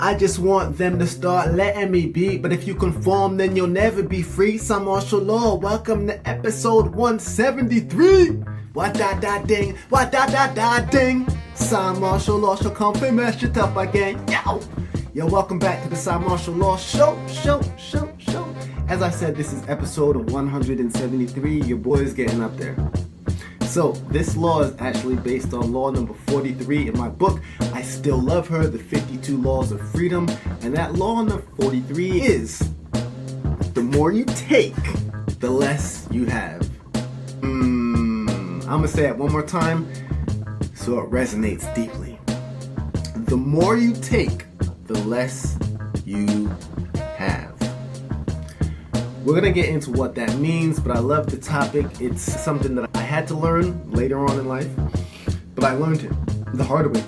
I just want them to start letting me be. But if you conform, then you'll never be free. Cymarshall Law, welcome to episode 173. What da da ding, what da da da ding. Cymarshall Law Show, come and mash it up again. Yo, welcome back to the Cymarshall Law Show. As I said, this is episode 173. Your boy is getting up there. So, this law is actually based on law number 43 in my book, I Still Love Her, The 52 Laws of Freedom. And that law number 43 is, the more you take, the less you have. I'm going to say it one more time so it resonates deeply. The more you take, the less you have. We're going to get into what that means, but I love the topic. It's something that I had to learn later on in life, but I learned it the hard way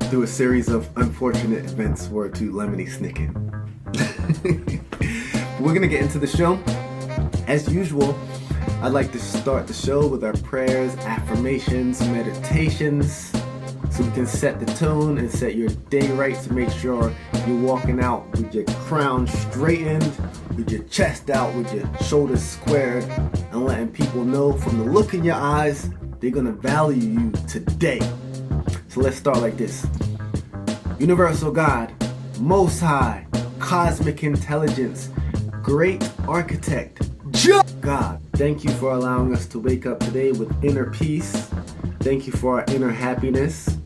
through a series of unfortunate events were to lemony snicket. We're going to get into the show. As usual, I'd like to start the show with our prayers, affirmations, meditations, so we can set the tone and set your day right to make sure you're walking out with your crown straightened, with your chest out, with your shoulders squared, and letting people know from the look in your eyes, they're going to value you today. So let's start like this. Universal God, Most High, Cosmic Intelligence, Great Architect, God, thank you for allowing us to wake up today with inner peace. Thank you for our inner happiness.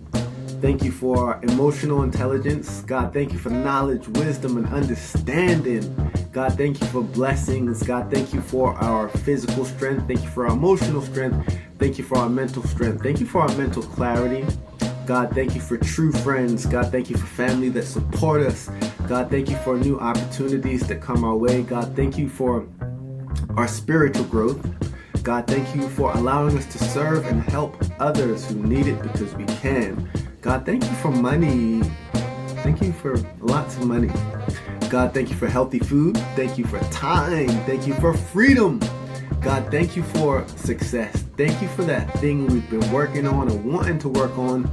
Thank you for our emotional intelligence. God, thank you for knowledge, wisdom, and understanding. God, thank you for blessings. God, thank you for our physical strength. Thank you for our emotional strength. Thank you for our mental strength. Thank you for our mental clarity. God, thank you for true friends. God, thank you for family that support us. God, thank you for new opportunities that come our way. God, thank you for our spiritual growth. God, thank you for allowing us to serve and help others who need it because we can. God, thank you for money. Thank you for lots of money. God, thank you for healthy food. Thank you for time. Thank you for freedom. God, thank you for success. Thank you for that thing we've been working on and wanting to work on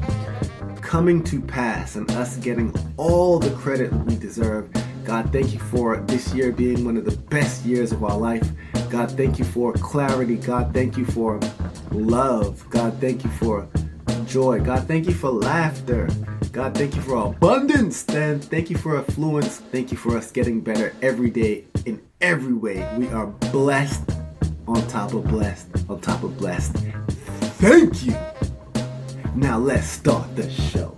coming to pass and us getting all the credit we deserve. God, thank you for this year being one of the best years of our life. God, thank you for clarity. God, thank you for love. God, thank you for joy. God, thank you for laughter. God, thank you for abundance. And thank you for affluence. Thank you for us getting better every day in every way. We are blessed on top of blessed on top of blessed. Thank you. Now let's start the show.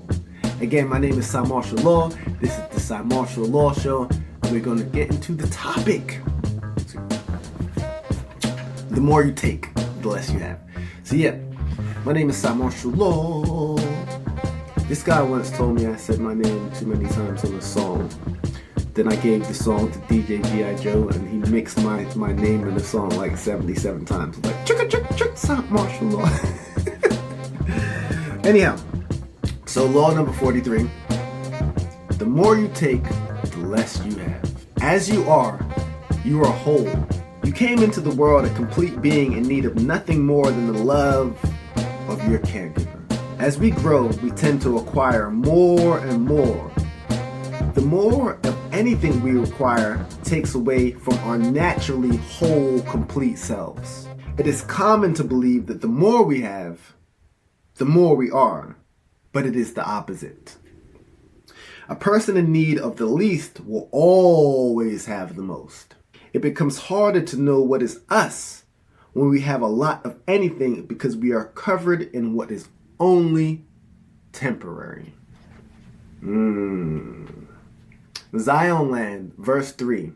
Again, my name is Cymarshall Law. This is the Cymarshall Law Show. And we're going to get into the topic. The more you take, the less you have. So yeah, my name is Cymarshall Law. This guy once told me I said my name too many times on a song. Then I gave the song to DJ G.I. Joe and he mixed my name in the song like 77 times. Like, Cymarshall Law. Anyhow, so law number 43. The more you take, the less you have. As you are whole. You came into the world a complete being in need of nothing more than the love of your caregiver. As we grow, we tend to acquire more and more. The more of anything we require takes away from our naturally whole, complete selves. It is common to believe that the more we have, the more we are, but it is the opposite. A person in need of the least will always have the most. It becomes harder to know what is us when we have a lot of anything because we are covered in what is only temporary. Zion Land, verse 3.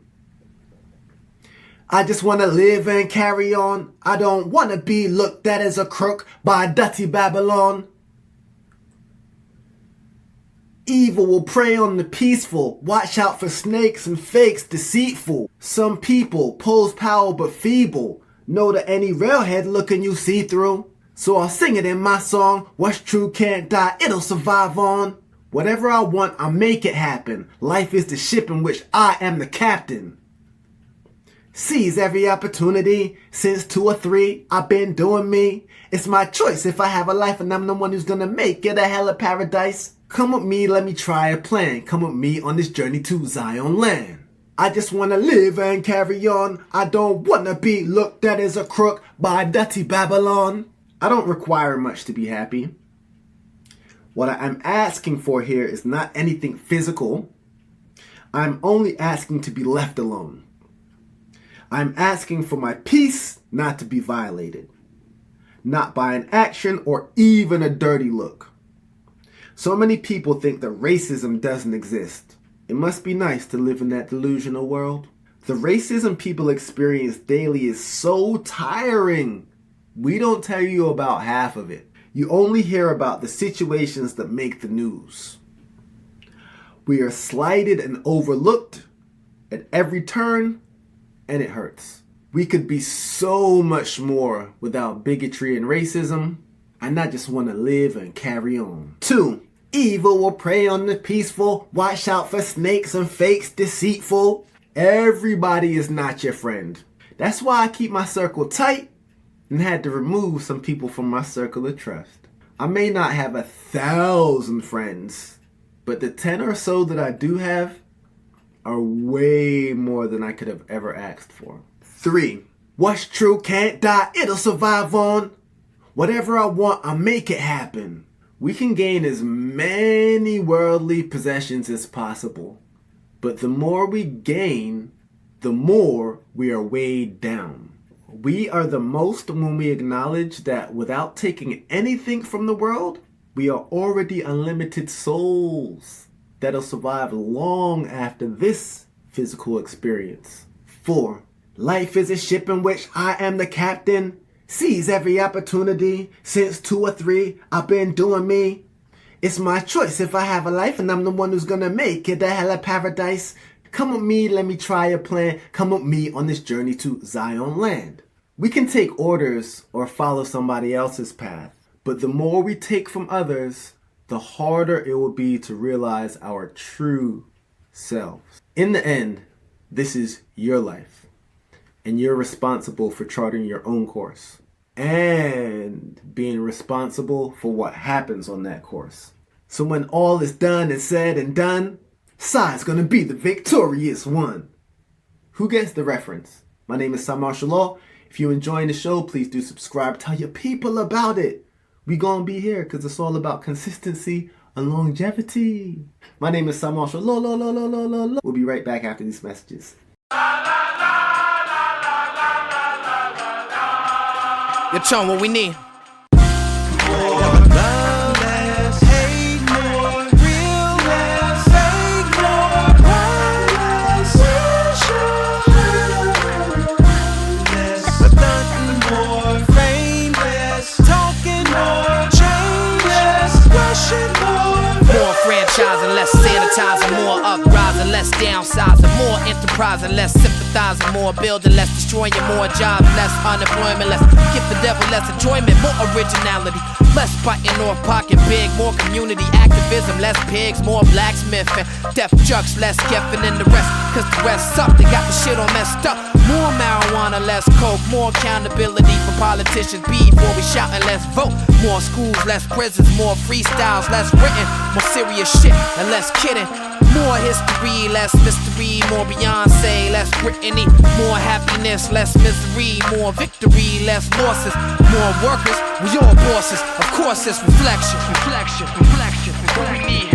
I just want to live and carry on. I don't want to be looked at as a crook by dirty Babylon. Evil will prey on the peaceful. Watch out for snakes and fakes deceitful. Some people pose power but feeble. Know that any railhead looking you see through. So I'll sing it in my song. What's true can't die, it'll survive on. Whatever I want, I'll make it happen. Life is the ship in which I am the captain. Seize every opportunity. Since 2 or 3, I've been doing me. It's my choice if I have a life and I'm the one who's gonna make it a hell of paradise. Come with me, let me try a plan. Come with me on this journey to Zion land. I just wanna live and carry on. I don't wanna be looked at as a crook by dirty Babylon. I don't require much to be happy. What I'm asking for here is not anything physical. I'm only asking to be left alone. I'm asking for my peace not to be violated. Not by an action or even a dirty look. So many people think that racism doesn't exist. It must be nice to live in that delusional world. The racism people experience daily is so tiring. We don't tell you about half of it. You only hear about the situations that make the news. We are slighted and overlooked at every turn, and it hurts. We could be so much more without bigotry and racism. And I just want to live and carry on. 2. Evil will prey on the peaceful. Watch out for snakes and fakes deceitful. Everybody is not your friend. That's why I keep my circle tight and had to remove some people from my circle of trust. I may not have 1,000 friends, but the 10 or so that I do have are way more than I could have ever asked for. 3. What's true can't die, it'll survive on. Whatever I want, I'll make it happen. We can gain as many worldly possessions as possible, but the more we gain, the more we are weighed down. We are the most when we acknowledge that without taking anything from the world, we are already unlimited souls that'll survive long after this physical experience. 4. Life is a ship in which I am the captain. Seize every opportunity. Since 2 or 3, I've been doing me. It's my choice if I have a life, and I'm the one who's gonna make it a hell of paradise. Come with me, let me try a plan. Come with me on this journey to Zion land. We can take orders or follow somebody else's path, but the more we take from others, the harder it will be to realize our true selves. In the end, this is your life, and you're responsible for charting your own course and being responsible for what happens on that course. So when all is done and said and done, Cy's gonna be the victorious one. Who gets the reference? My name is Cymarshall Law. If you're enjoying the show, please do subscribe. Tell your people about it. We gonna be here because it's all about consistency and longevity. My name is Cymarshall Law. We'll be right back after these messages. Yo, Chon, what we need? Less sanitizing, more uprising, less downsizing, more enterprising, less sympathizing, more building, less destroying, more jobs, less unemployment, less give the devil less enjoyment, more originality, less biting off pocket big, more community activism, less pigs, more blacksmithing, deaf trucks, less geffing than the rest, cause the rest suck, they got the shit all messed up, more marijuana, less coke, more accountability for politicians, before we shout and let's vote, more schools, less prisons, more freestyles, less written, more serious shit and less kidding, more history, less mystery, more Beyonce, less Britney, more happiness, less misery, more victory, less losses, more workers, we all bosses, of course it's reflection, what we need.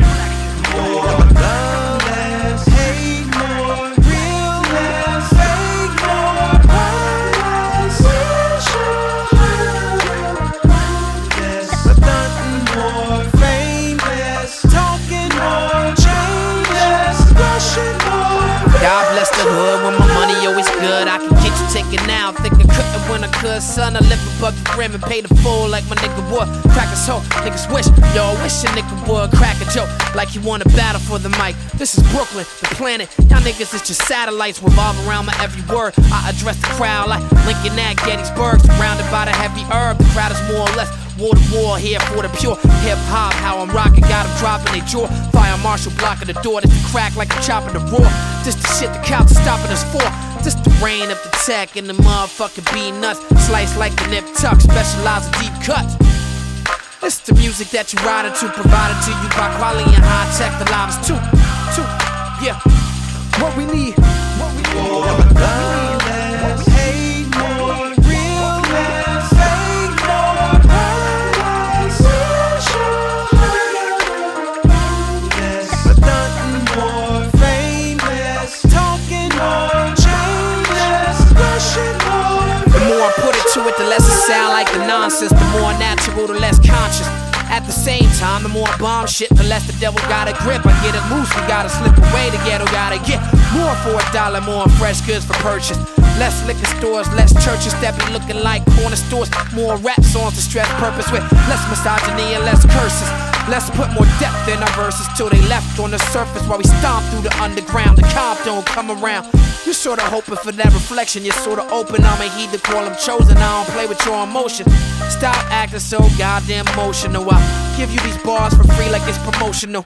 More love, less hate, more real, less fake, more less less nothing, more fame, less talking, more change, less rushing, more. God bless the hood when my money always good. I can get you taken out, think I couldn't when I could. Son, I live above the rim and pay the full like my nigga would. Crack his hoe, niggas wish, yo, wish a nigga would crack a joke like he wanna battle for the mic. This is Brooklyn, the planet. Y'all niggas is just satellites revolve around my every word. I address the crowd like Lincoln at Gettysburg, surrounded by the heavy herb. The crowd is more or less war to war here for the pure hip hop. How I'm rocking, got them dropping they jaw. Fire marshal blocking the door, this the crack like a chopper the roar. This the shit the cops are stopping us for. This the rain of the tech and the motherfucking bee nuts. Slice like the nip tuck, specialize in deep cuts. It's the music that you ride to, provided to you by quality and high tech. The live is two, yeah. What we need, more love less, hate more, real less, fake more, paradise, less, stunting more, fame less, talking more, change less, rushing more. the more I put it to it, the less it sound like the nonsense. The more natural, the less conscious. At the same time, the more I bomb shit, the less the devil got a grip. I get it loose, we gotta slip away, the ghetto gotta get more for $1, more fresh goods for purchase. Less liquor stores, less churches that be looking like corner stores. More rap songs to stress purpose with less misogyny and less curses. Let's put more depth in our verses till they left on the surface while we stomp through the underground. The cop don't come around. You're sorta hoping for that reflection. You're sorta open. I'ma heed the call, I'm chosen. I don't play with your emotion. Stop acting so goddamn emotional. I'll give you these bars for free like it's promotional.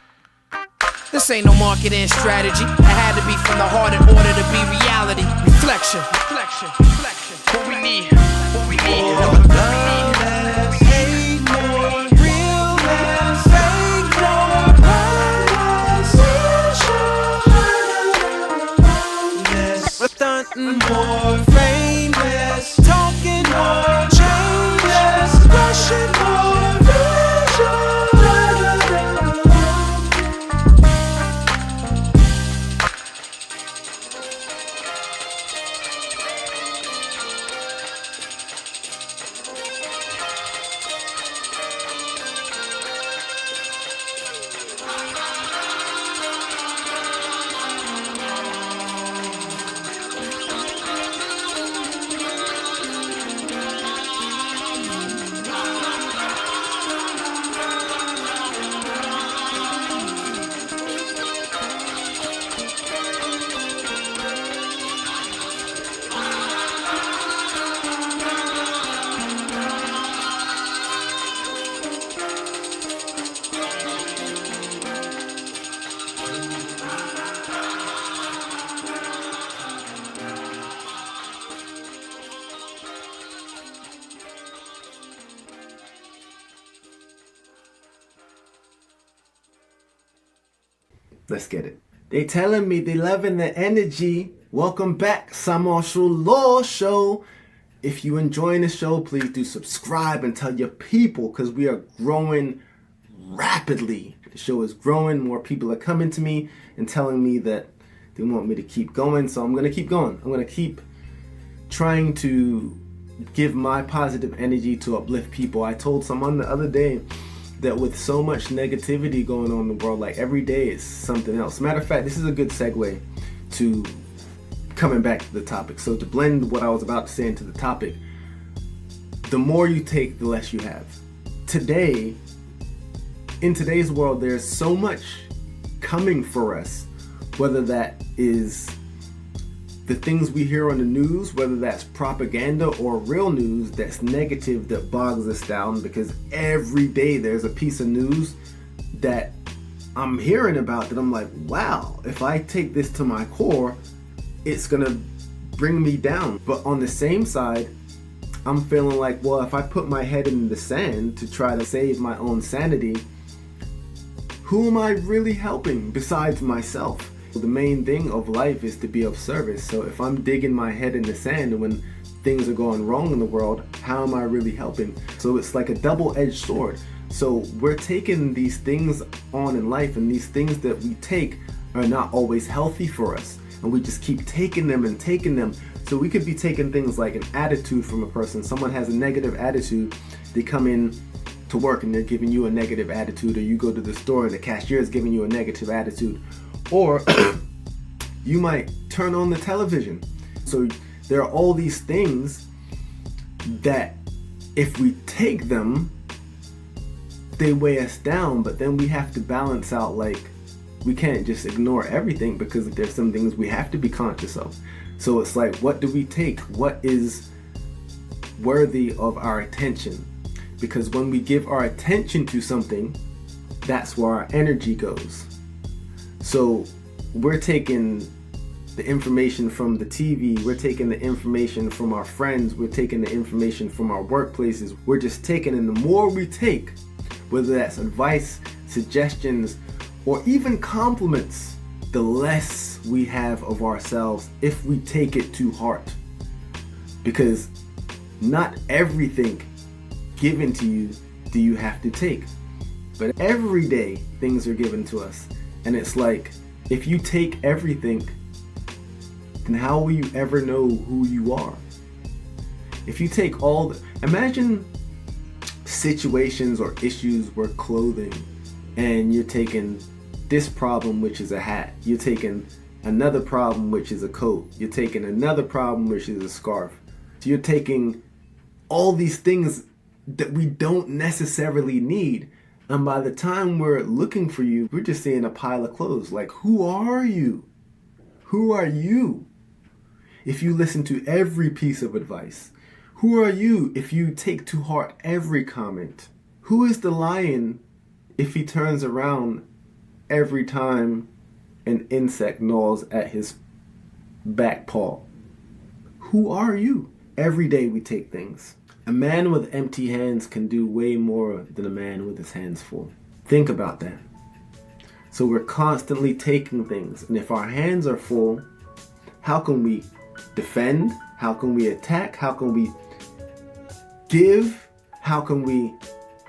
This ain't no marketing strategy. It had to be from the heart in order to be reality. Reflection. What we need. More love less, hate more, real less, fake more, paradise, less, stunting more, fame less, talking more, change less, rushing more, vision. Let's get it. They telling me they loving the energy. Welcome back, Cymarshall Law Show. If you enjoying the show, please do subscribe and tell your people, because we are growing rapidly. The show is growing. More people are coming to me and telling me that they want me to keep going. So I'm going to keep going. I'm going to keep trying to give my positive energy to uplift people. I told someone the other day that with so much negativity going on in the world, like every day is something else. Matter of fact, this is a good segue to coming back to the topic. So to blend what I was about to say into the topic, the more you take, the less you have. Today, in today's world, there's so much coming for us, whether that is the things we hear on the news, whether that's propaganda or real news that's negative, that bogs us down, because every day there's a piece of news that I'm hearing about that I'm like, wow, if I take this to my core, it's gonna bring me down. But on the same side, I'm feeling like, well, if I put my head in the sand to try to save my own sanity, who am I really helping besides myself? The main thing of life is to be of service. So if I'm digging my head in the sand when things are going wrong in the world, how am I really helping? So it's like a double-edged sword. So we're taking these things on in life, and these things that we take are not always healthy for us. And we just keep taking them and taking them. So we could be taking things like an attitude from a person. Someone has a negative attitude, they come in to work and they're giving you a negative attitude, or you go to the store and the cashier is giving you a negative attitude. Or you might turn on the television. So there are all these things that if we take them, they weigh us down, but then we have to balance out, like, we can't just ignore everything, because there's some things we have to be conscious of. So it's like, what do we take? What is worthy of our attention? Because when we give our attention to something, that's where our energy goes. So we're taking the information from the TV, we're taking the information from our friends, we're taking the information from our workplaces, we're just taking, and the more we take, whether that's advice, suggestions, or even compliments, the less we have of ourselves if we take it to heart. Because not everything given to you do you have to take. But every day things are given to us. And it's like, if you take everything, then how will you ever know who you are? If you take imagine situations or issues where clothing, and you're taking this problem, which is a hat. You're taking another problem, which is a coat. You're taking another problem, which is a scarf. So you're taking all these things that we don't necessarily need. And by the time we're looking for you, we're just seeing a pile of clothes. Like, who are you? Who are you? If you listen to every piece of advice, who are you if you take to heart every comment? Who is the lion if he turns around every time an insect gnaws at his back paw? Who are you? Every day we take things. A man with empty hands can do way more than a man with his hands full. Think about that. So we're constantly taking things. And if our hands are full, how can we defend? How can we attack? How can we give? How can we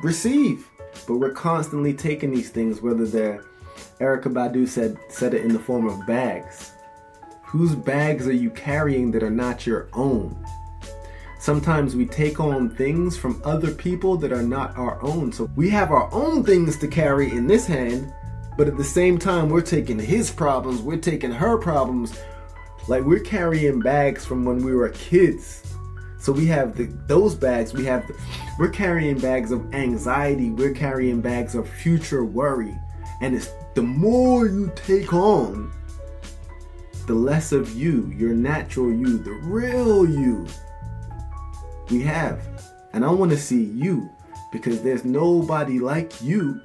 receive? But we're constantly taking these things, whether they're, Erykah Badu said it in the form of bags. Whose bags are you carrying that are not your own? Sometimes we take on things from other people that are not our own. So we have our own things to carry in this hand, but at the same time, we're taking his problems, we're taking her problems. Like, we're carrying bags from when we were kids. So we have those bags, we're carrying bags of anxiety, we're carrying bags of future worry. And it's the more you take on, the less of you, your natural you, the real you, we have. And I want to see you, because there's nobody like you.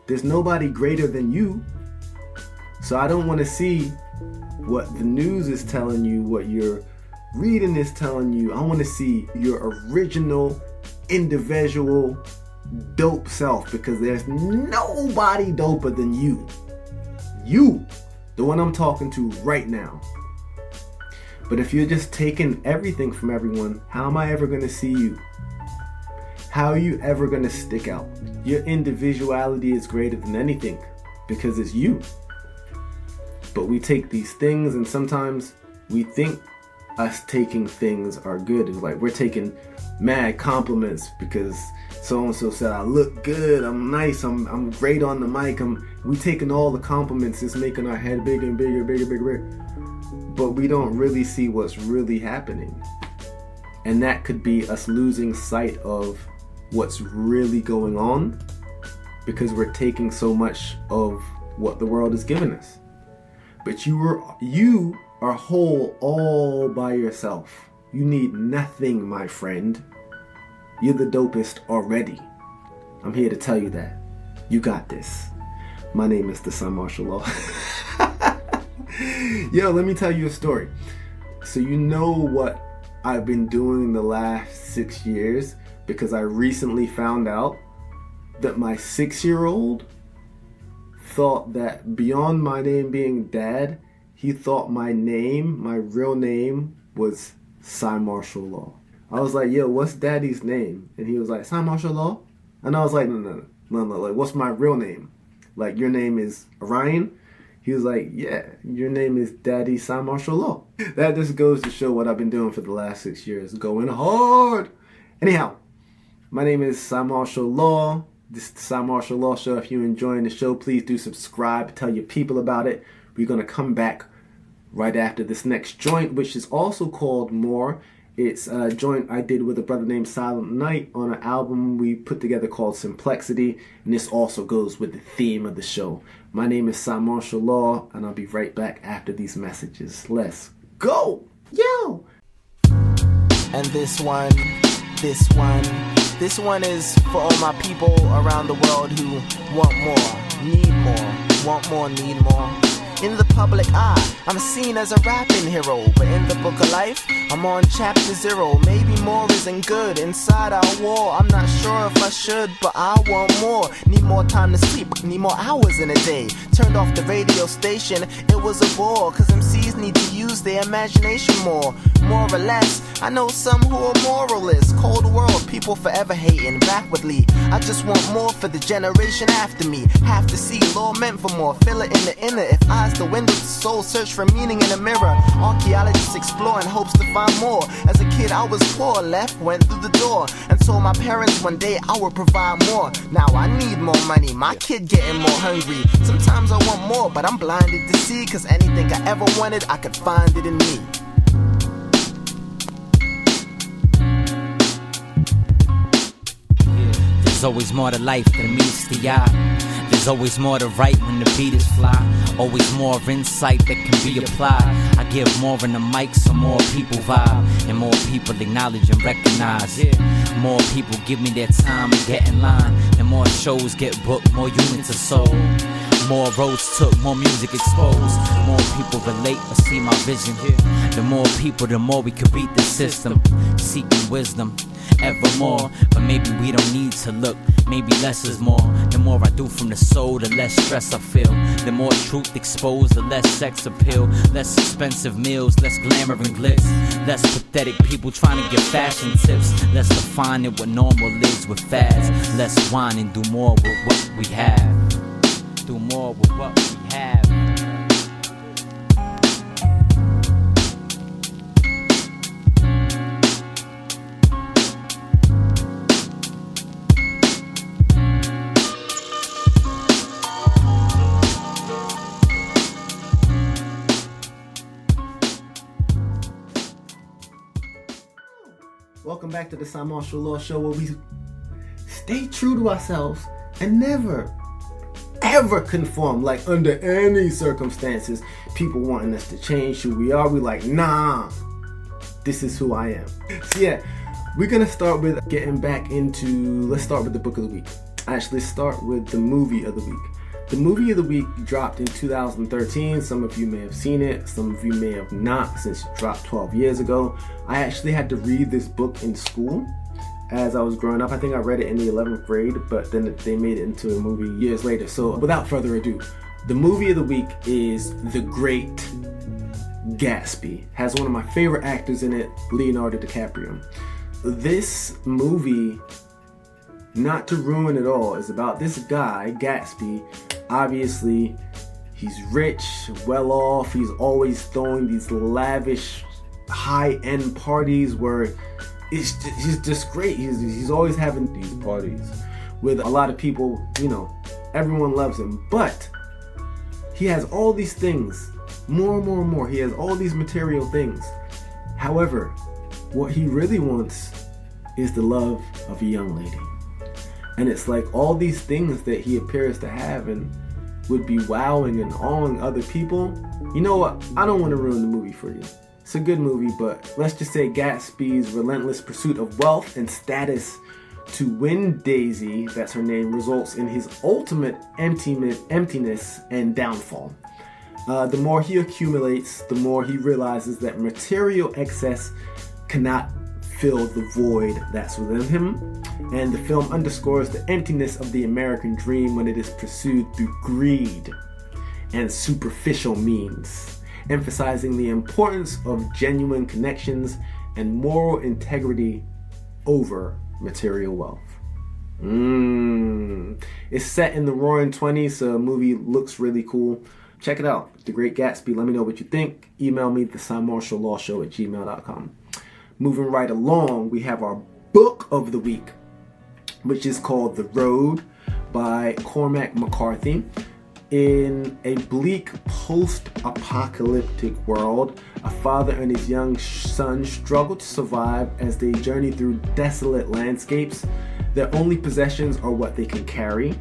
There's nobody greater than you. So I don't want to see what the news is telling you, what your reading is telling you. I want to see your original, individual, dope self, because there's nobody doper than you. You, the one I'm talking to right now. But if you're just taking everything from everyone, how am I ever going to see you? How are you ever going to stick out? Your individuality is greater than anything, because it's you. But we take these things, and sometimes we think us taking things are good. It's like we're taking mad compliments because so-and-so said I look good, I'm nice, I'm great on the mic. We taking all the compliments, it's making our head bigger and bigger, bigger. But we don't really see what's really happening. And that could be us losing sight of what's really going on, because we're taking so much of what the world is giving us. But you are whole all by yourself. You need nothing, my friend. You're the dopest already. I'm here to tell you that. You got this. My name is the Cymarshall Law. Yo, let me tell you a story. So you know what I've been doing the last 6 years, because I recently found out that my 6-year-old thought that beyond my name being Dad, he thought my real name was Cymarshall Law. I was like, yo, what's Daddy's name? And he was like, Cymarshall Law? And I was like, no, like, what's my real name? Like, your name is Ryan? He was like, yeah, your name is Daddy Cymarshall Law. That just goes to show what I've been doing for the last 6 years, going hard. Anyhow, my name is Cymarshall Law. This is the Cymarshall Law Show. If you're enjoying the show, please do subscribe. Tell your people about it. We're going to come back right after this next joint, which is also called More. It's a joint I did with a brother named Silent Night on an album we put together called Simplexity. And this also goes with the theme of the show. My name is Cymarshall Law, and I'll be right back after these messages. Let's go! Yo! And this one is for all my people around the world who want more, need more, want more, need more. In the public eye, I'm seen as a rapping hero, but in the book of life, I'm on chapter 0. Maybe more isn't good. Inside our war, I'm not sure if I should, but I want more. Need more time to sleep, need more hours in a day. Turned off the radio station, it was a bore, cause MCs need to use their imagination more or less. I know some who are moralists. Cold world, people forever hating backwardly. I just want more for the generation after me. Have to see law meant for more, feel it in the inner. If eyes the window to soul, search for meaning in a mirror. Archaeologists explore in hopes to find more. As a kid I was poor, left, went through the door, and told my parents one day I would provide more. Now I need more money, my kid getting more hungry. Sometimes I want more, but I'm blinded to see, cause anything I ever wanted, I could find it in me. There's always more to life than meets the eye. There's always more to write when the beat is fly. Always more of insight that can be applied. I give more in the mic so more people vibe, and more people acknowledge and recognize. More people give me their time and get in line. And more shows get booked, more units are sold. More roads took, more music exposed. More people relate or see my vision. The more people, the more we can beat the system. Seeking wisdom evermore, but maybe we don't need to look. Maybe less is more. The more I do from the soul, the less stress I feel. The more truth exposed, the less sex appeal. Less expensive meals, less glamour and glitz. Less pathetic people trying to get fashion tips. Less defining what normal is with fads. Less whine and do more with what we have. Do more with what we have. Welcome back to the Cymarshall Law Show, where we stay true to ourselves and never, ever conform. Like, under any circumstances, people wanting us to change who we are, we like, nah, this is who I am. So yeah, we're gonna start with getting back into, let's start with the book of the week. Actually, start with the movie of the week. The movie of the week dropped in 2013. Some of you may have seen it, some of you may have not, since it dropped 12 years ago. I actually had to read this book in school as I was growing up. I think I read it in the 11th grade, but then they made it into a movie years later. So without further ado, the movie of the week is The Great Gatsby. Has one of my favorite actors in it, Leonardo DiCaprio. This movie, not to ruin it all, is about this guy, Gatsby. Obviously, he's rich, well off. He's always throwing these lavish, high-end parties where he's just great. He's always having these parties with a lot of people. You know, everyone loves him. But he has all these things, more and more and more. He has all these material things. However, what he really wants is the love of a young lady. And it's like all these things that he appears to have and would be wowing and awing other people. You know what? I don't want to ruin the movie for you. It's a good movie, but let's just say Gatsby's relentless pursuit of wealth and status to win Daisy, that's her name, results in his ultimate emptiness and downfall. The more he accumulates, the more he realizes that material excess cannot fill the void that's within him. And the film underscores the emptiness of the American dream when it is pursued through greed and superficial means, emphasizing the importance of genuine connections and moral integrity over material wealth. It's set in the Roaring 20s, so the movie looks really cool. Check it out, The Great Gatsby. Let me know what you think. Email me, the cymarshallawshow@gmail.com. Moving right along, we have our book of the week, which is called The Road by Cormac McCarthy. In a bleak post-apocalyptic world, a father and his young son struggle to survive as they journey through desolate landscapes. Their only possessions are what they can carry.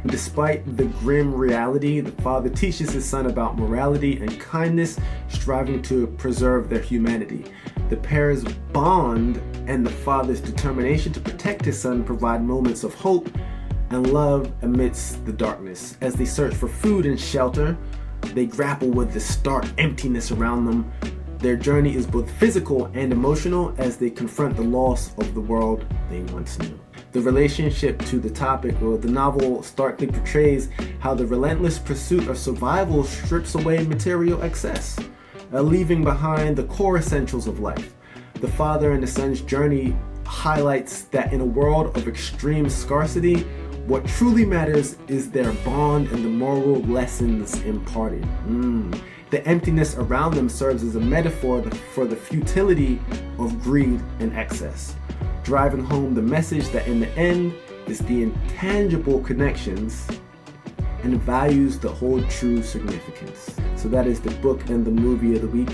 And despite the grim reality, the father teaches his son about morality and kindness, striving to preserve their humanity. The pair's bond and the father's determination to protect his son provide moments of hope and love amidst the darkness. As they search for food and shelter, They grapple with the stark emptiness around them. Their journey is both physical and emotional as they confront the loss of the world they once knew. The relationship to the topic, or the novel, starkly portrays how the relentless pursuit of survival strips away material excess, leaving behind the core essentials of life. The father and the son's journey highlights that in a world of extreme scarcity, what truly matters is their bond and the moral lessons imparted. The emptiness around them serves as a metaphor for the futility of greed and excess, driving home the message that in the end, it's the intangible connections and values that hold true significance. So that is the book and the movie of the week.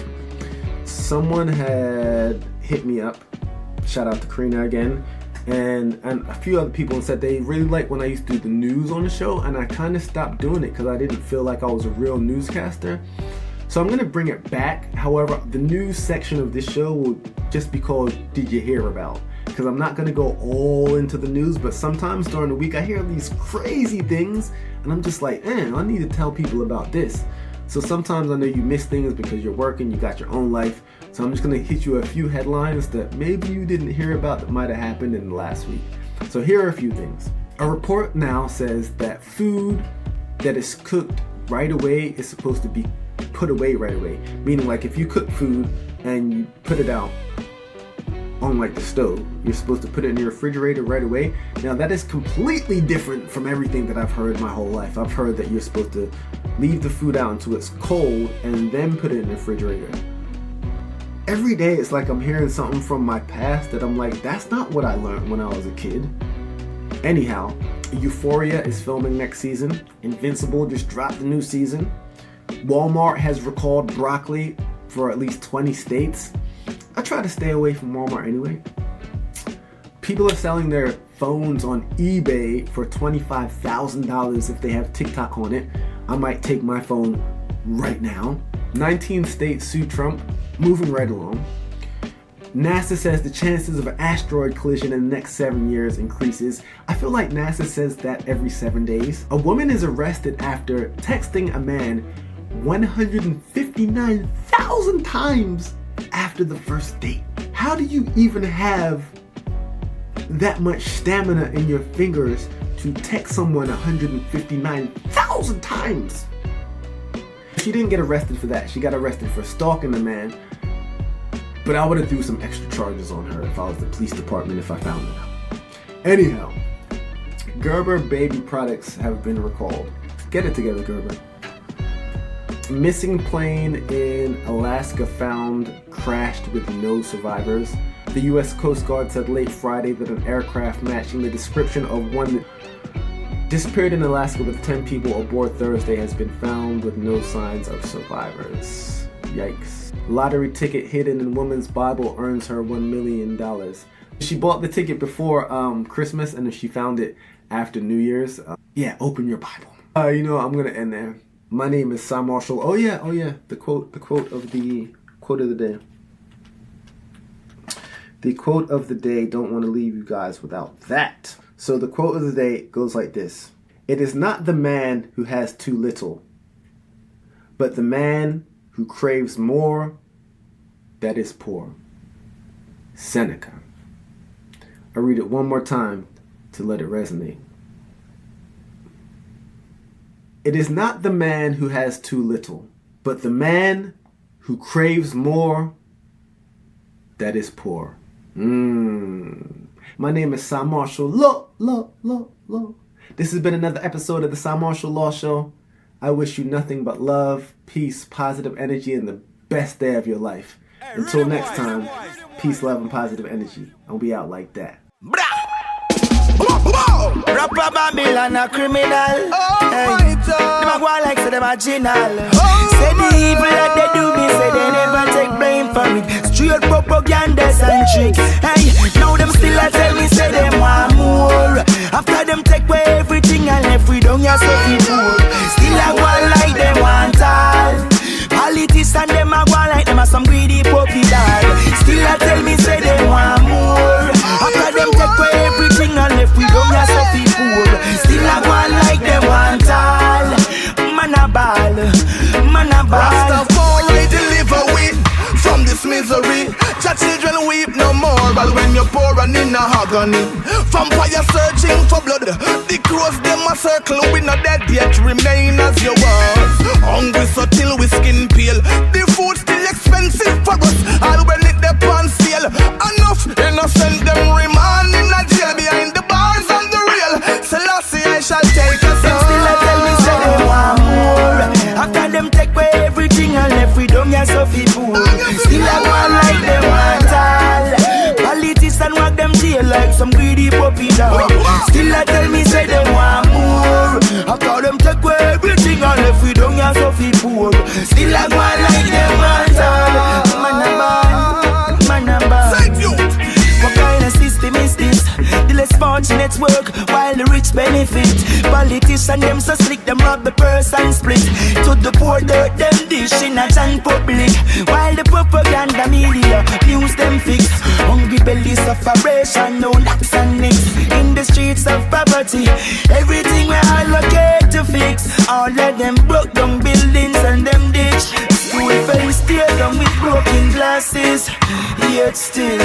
Someone had hit me up, shout out to Karina again, and a few other people, and said they really liked when I used to do the news on the show, and I kind of stopped doing it because I didn't feel like I was a real newscaster. So I'm going to bring it back. However, the news section of this show will just be called Did You Hear About? Because I'm not going to go all into the news, but sometimes during the week I hear these crazy things and I'm just like, I need to tell people about this. So sometimes I know you miss things because you're working, you got your own life. So I'm just going to hit you a few headlines that maybe you didn't hear about that might have happened in the last week. So here are a few things. A report now says that food that is cooked right away is supposed to be put away right away. Meaning, like, if you cook food and you put it out on like the stove, you're supposed to put it in your refrigerator right away. Now that is completely different from everything that I've heard my whole life. I've heard that you're supposed to leave the food out until it's cold and then put it in the refrigerator. Every day it's like I'm hearing something from my past that I'm like, that's not what I learned when I was a kid. Anyhow, Euphoria is filming next season. Invincible just dropped the new season. Walmart has recalled broccoli for at least 20 states. I try to stay away from Walmart anyway. People are selling their phones on eBay for $25,000 if they have TikTok on it. I might take my phone right now. 19 states sue Trump. Moving right along. NASA says the chances of an asteroid collision in the next 7 years increases. I feel like NASA says that every 7 days. A woman is arrested after texting a man 159,000 times after the first date. How do you even have that much stamina in your fingers to text someone 159,000 times? She didn't get arrested for that. She got arrested for stalking the man. But I would have threw some extra charges on her if I was the police department if I found it out. Anyhow, Gerber baby products have been recalled. Get it together, Gerber. Missing plane in Alaska found crashed with no survivors. The U.S. Coast Guard said late Friday that an aircraft matching the description of one that disappeared in Alaska with 10 people aboard Thursday has been found with no signs of survivors. Yikes. Lottery ticket hidden in woman's Bible earns her $1 million. She bought the ticket before Christmas and she found it after New Year's. Yeah, open your Bible. I'm gonna end there. My name is Cymarshall. Oh yeah. The quote of the day. The quote of the day. Don't want to leave you guys without that. So the quote of the day goes like this: "It is not the man who has too little, but the man who craves more that is poor." Seneca. I'll read it one more time to let it resonate. It is not the man who has too little, but the man who craves more that is poor. My name is Cymarshall Law. This has been another episode of the Cymarshall Law Show. I wish you nothing but love, peace, positive energy, and the best day of your life. Until next time, peace, love, and positive energy. I'll be out like that. Rapper Babylon a criminal. Hey, them a go like say them a general. Say the evil that they do me, say they never take blame for it. Straight propaganda and tricks. Hey, now them still a tell me say them want more. After them take away everything and left we down here so people. Still a go like them want all. Politicians them a go like them a some greedy puppy dog. Still a tell me say they want more. After them take away everything and left we down here so people. Still a go like them want all. Man a ball. man a ball. Rastafari deliver we from this misery. Your children weep no more, but when you're poor and in a agony. Vampire searching for blood. The crows them a circle. We not dead yet, remain as you was. Hungry so till we skin peel. The food still expensive for us, all when it depends sale. Enough innocent them remand in a jail behind the bars and the rail. Selassie I shall take us Them still a tell me say they want more. After them take away everything and left we don't get so people. Still a go on like they want all. Politicians walk them jail like some greedy puppy dog. Still a tell me say they want more. After them take away everything and left we don't get so people. Still a go on like they want all. Man a ball, man a ball. What kind of system is this? The less fortunate work while the rich benefit. Politicians them so slick, them rob the purse and split. To the poor dirt them dish in a giant public. While the propaganda media news them fix. Hungry bellies of operation, no knocks and nicks. In the streets of poverty, everything we allocate to fix. All of them broke down buildings and them ditch. School fence tear down with broken glasses. Yet still,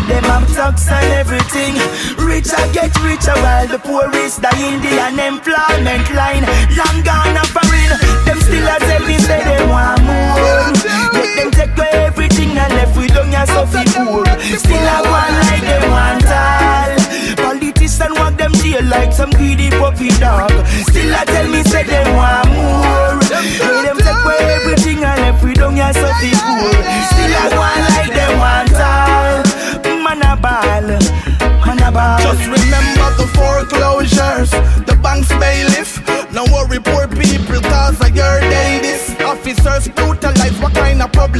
them have tax and everything. Richer get richer while the poor is dying. The unemployment line long gone and foreign. Them still a tell me say they want more. Let them take away everything and left we don't have so poor. Still a one like they want all. Politicians want them jail like some greedy puppy dog. Still a tell me say they want more. Let them take away everything and left we don't have so poor. Still a one like they want all. Man a ball, man a ball. Just remember the foreclosures, the bank's bailiff. No worry poor people cause I heard they this. Officers brutalize what kind of public